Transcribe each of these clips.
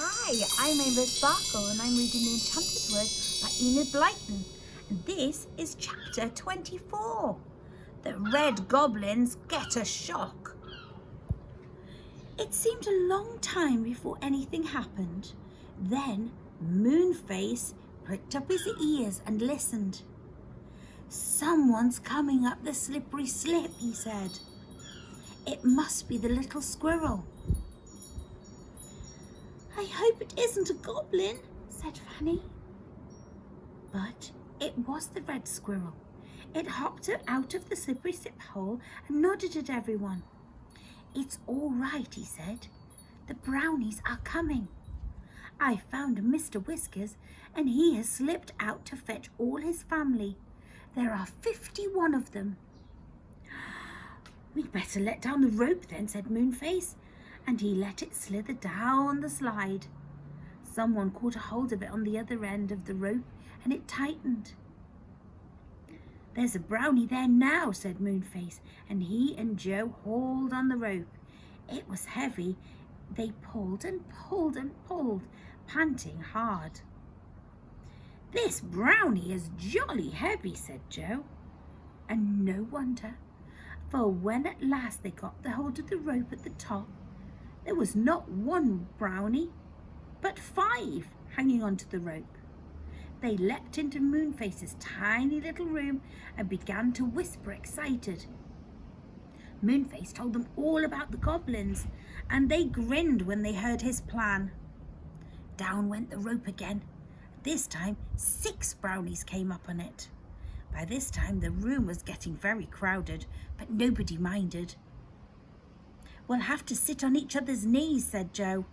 Hi, I'm Ava Sparkle and I'm reading The Enchanted Wood by Enid Blyton. And this is chapter 24. The Red Goblins Get a Shock. It seemed a long time before anything happened. Then Moonface pricked up his ears and listened. Someone's coming up the slippery slip, he said. It must be the little squirrel. I hope it isn't a goblin, said Fanny. But it was the red squirrel. It hopped out of the slippery slip hole and nodded at everyone. It's all right, he said. The brownies are coming. I found Mr. Whiskers and he has slipped out to fetch all his family. There are 51 of them. We'd better let down the rope then, said Moonface. And he let it slither down the slide. Someone caught a hold of it on the other end of the rope and it tightened. There's a brownie there now, said Moonface, and he and Joe hauled on the rope. It was heavy. They pulled and pulled and pulled, panting hard. This brownie is jolly heavy, said Joe. And no wonder, for when at last they got the hold of the rope at the top, there was not one brownie, but 5 hanging onto the rope. They leapt into Moonface's tiny little room and began to whisper excited. Moonface told them all about the goblins, and they grinned when they heard his plan. Down went the rope again. This time 6 brownies came up on it. By this time the room was getting very crowded, but nobody minded. We'll have to sit on each other's knees, said Joe.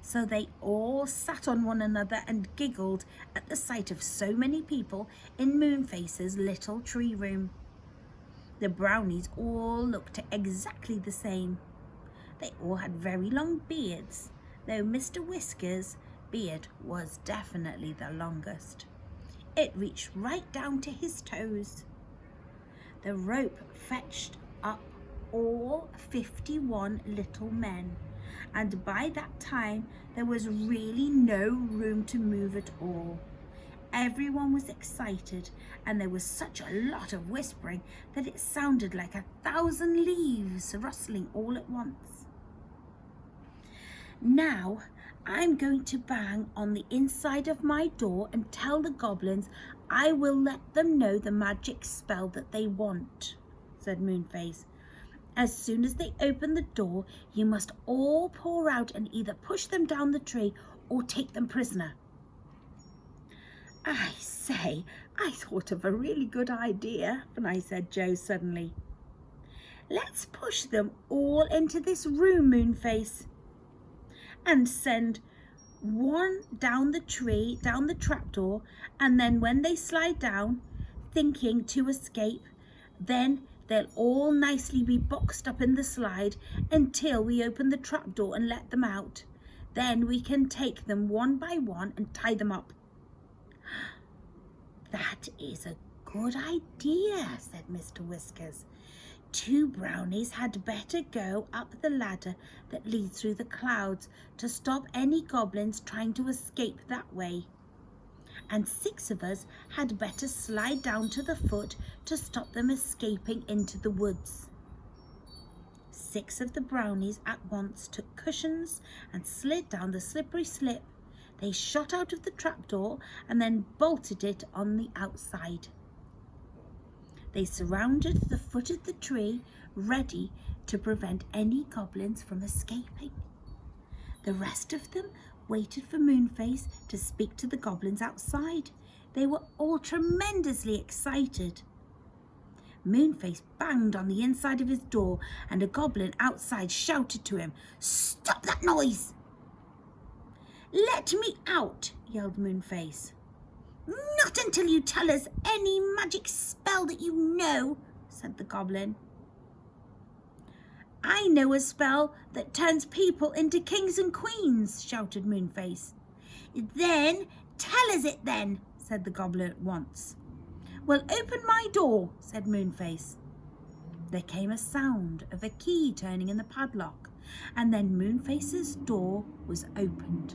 So they all sat on one another and giggled at the sight of so many people in Moonface's little tree room. The brownies all looked exactly the same. They all had very long beards, though Mr. Whiskers' beard was definitely the longest. It reached right down to his toes. The rope fetched up all 51 little men, and by that time there was really no room to move at all. Everyone was excited, and there was such a lot of whispering that it sounded like 1,000 leaves rustling all at once. Now I'm going to bang on the inside of my door and tell the goblins I will let them know the magic spell that they want, said Moonface. As soon as they open the door, you must all pour out and either push them down the tree or take them prisoner. I say, I thought of a really good idea, said Joe suddenly. Let's push them all into this room, Moonface, and send one down the tree, down the trapdoor, and then when they slide down, thinking to escape, then they'll all nicely be boxed up in the slide until we open the trapdoor and let them out. Then we can take them one by one and tie them up. That is a good idea, said Mr. Whiskers. 2 brownies had better go up the ladder that leads through the clouds to stop any goblins trying to escape that way. And 6 of us had better slide down to the foot to stop them escaping into the woods. 6 of the brownies at once took cushions and slid down the slippery slip. They shot out of the trapdoor and then bolted it on the outside. They surrounded the foot of the tree, ready to prevent any goblins from escaping. The rest of them waited for Moonface to speak to the goblins outside. They were all tremendously excited. Moonface banged on the inside of his door, and a goblin outside shouted to him, "Stop that noise!" "Let me out!" yelled Moonface. "Not until you tell us any magic spell that you know," said the goblin. "I know a spell that turns people into kings and queens," shouted Moonface. "Then tell us it then," said the goblin at once. "Well, open my door," said Moonface. There came a sound of a key turning in the padlock, and then Moonface's door was opened.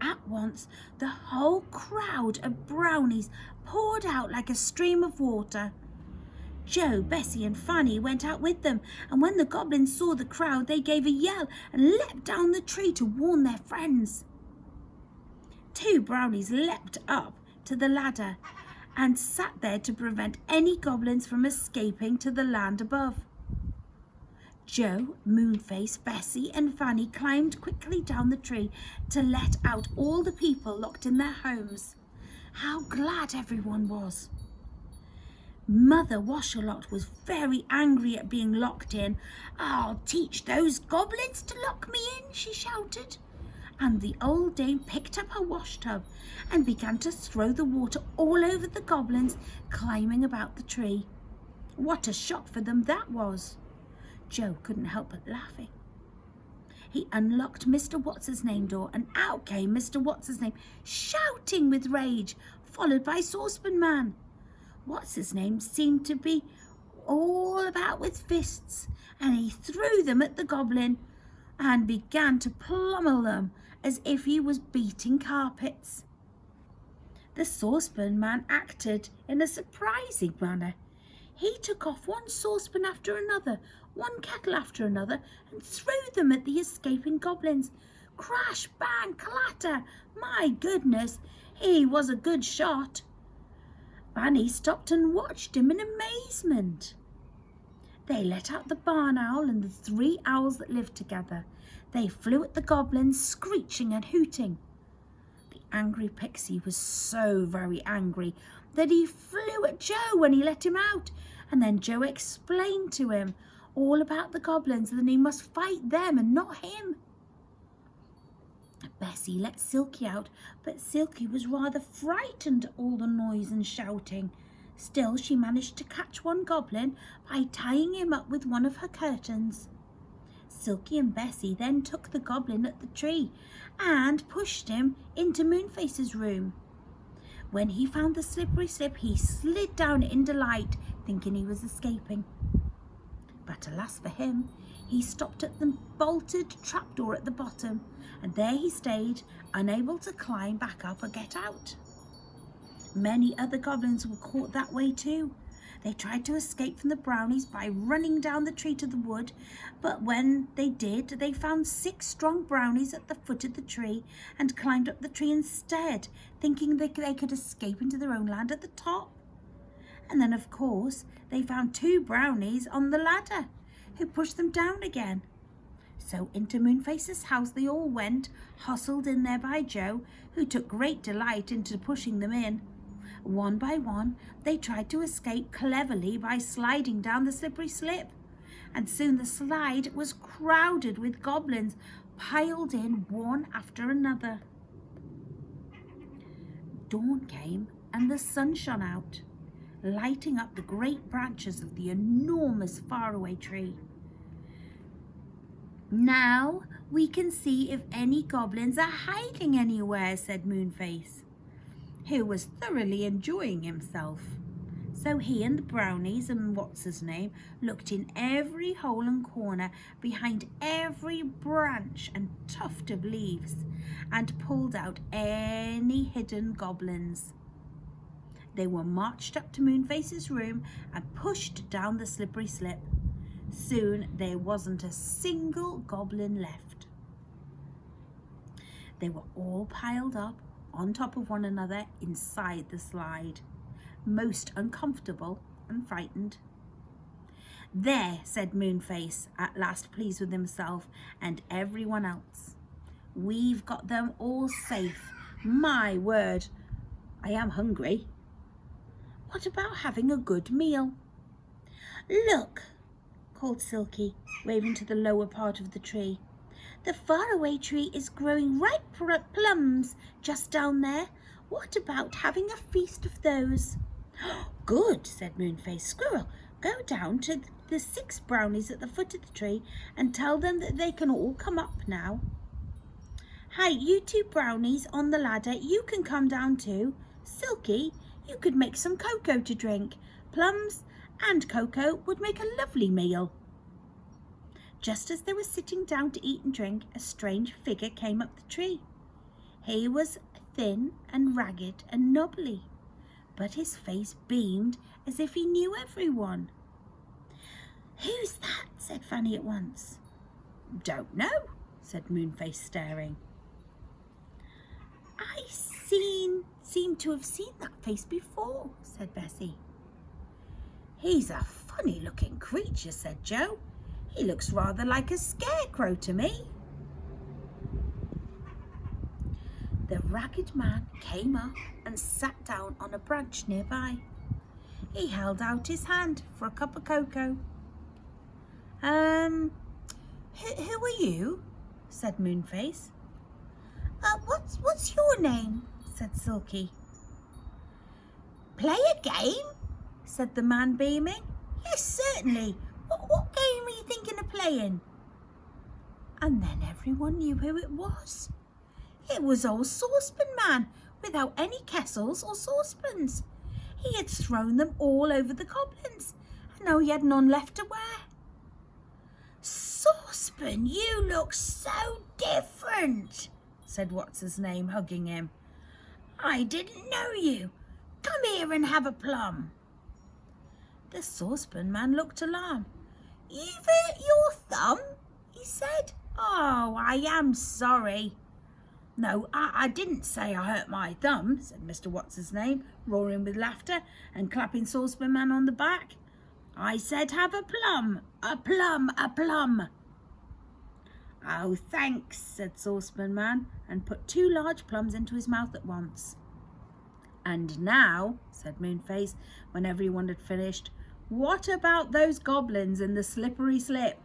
At once, the whole crowd of brownies poured out like a stream of water. Joe, Bessie and Fanny went out with them, and when the goblins saw the crowd, they gave a yell and leapt down the tree to warn their friends. 2 brownies leapt up to the ladder and sat there to prevent any goblins from escaping to the land above. Joe, Moonface, Bessie and Fanny climbed quickly down the tree to let out all the people locked in their homes. How glad everyone was! Mother Washalot was very angry at being locked in. "I'll teach those goblins to lock me in," she shouted. And the old dame picked up her wash tub and began to throw the water all over the goblins climbing about the tree. What a shock for them that was! Joe couldn't help but laughing. He unlocked Mr. What's-his-name door, and out came Mr. What's-his-name, shouting with rage, followed by Saucepanman. What's-his-name seemed to be all about with fists, and he threw them at the goblin and began to pummel them as if he was beating carpets. The Saucepanman acted in a surprising manner. He took off one saucepan after another, one kettle after another, and threw them at the escaping goblins. Crash, bang, clatter! My goodness, he was a good shot. Fanny stopped and watched him in amazement. They let out the barn owl and the 3 owls that lived together. They flew at the goblins, screeching and hooting. The angry pixie was so very angry that he flew at Joe when he let him out, and then Joe explained to him all about the goblins and that he must fight them and not him. Bessie let Silkie out, but Silkie was rather frightened at all the noise and shouting. Still, she managed to catch one goblin by tying him up with one of her curtains. Silkie and Bessie then took the goblin at the tree and pushed him into Moonface's room. When he found the slippery slip, he slid down in delight, thinking he was escaping. But alas for him, he stopped at the bolted trapdoor at the bottom, and there he stayed, unable to climb back up or get out. Many other goblins were caught that way too. They tried to escape from the brownies by running down the tree to the wood, but when they did, they found 6 strong brownies at the foot of the tree and climbed up the tree instead, thinking they could escape into their own land at the top. And then, of course, they found 2 brownies on the ladder, who pushed them down again. So into Moonface's house they all went, hustled in there by Joe, who took great delight into pushing them in. One by one, they tried to escape cleverly by sliding down the slippery slip, and soon the slide was crowded with goblins, piled in one after another. Dawn came and the sun shone out, lighting up the great branches of the enormous faraway tree. "Now we can see if any goblins are hiding anywhere," said Moonface, who was thoroughly enjoying himself. So he and the brownies and what's-his-name looked in every hole and corner, behind every branch and tuft of leaves, and pulled out any hidden goblins. They were marched up to Moonface's room and pushed down the slippery slip. Soon there wasn't a single goblin left. They were all piled up on top of one another inside the slide, most uncomfortable and frightened. "There," said Moonface, at last pleased with himself and everyone else. "We've got them all safe. My word, I am hungry. What about having a good meal?" "Look," called Silkie, waving to the lower part of the tree. "The faraway tree is growing ripe plums just down there. What about having a feast of those?" "Good," said Moonface. "Squirrel, go down to the 6 brownies at the foot of the tree and tell them that they can all come up now. Hi, you 2 brownies on the ladder, you can come down too. Silkie, you could make some cocoa to drink. Plums, and Coco would make a lovely meal. Just as they were sitting down to eat and drink, a strange figure came up the tree. He was thin and ragged and knobbly, but his face beamed as if he knew everyone. "Who's that?" said Fanny at once. "Don't know," said Moonface, staring. "I seem to have seen that face before," said Bessie. "He's a funny-looking creature," said Joe. "He looks rather like a scarecrow to me." The ragged man came up and sat down on a branch nearby. He held out his hand for a cup of cocoa. Who are you?" said Moonface. What's your name?" said Silkie. "Play a game?" said the man, beaming. "Yes, certainly. What game are you thinking of playing?" And then everyone knew who it was. It was old Saucepanman, without any kettles or saucepans. He had thrown them all over the goblins, and now he had none left to wear. "Saucepan, you look so different," said What's-his-name, hugging him. "I didn't know you. Come here and have a plum." The Saucepan Man looked alarmed. "You've hurt your thumb?" he said. "Oh, I am sorry." "No, I didn't say I hurt my thumb," said Mr. What's-his-name, roaring with laughter and clapping Saucepan Man on the back. "I said have a plum, a plum, a plum." "Oh, thanks," said Saucepan Man, and put 2 large plums into his mouth at once. "And now," said Moonface, when everyone had finished, "what about those goblins in the slippery slip?"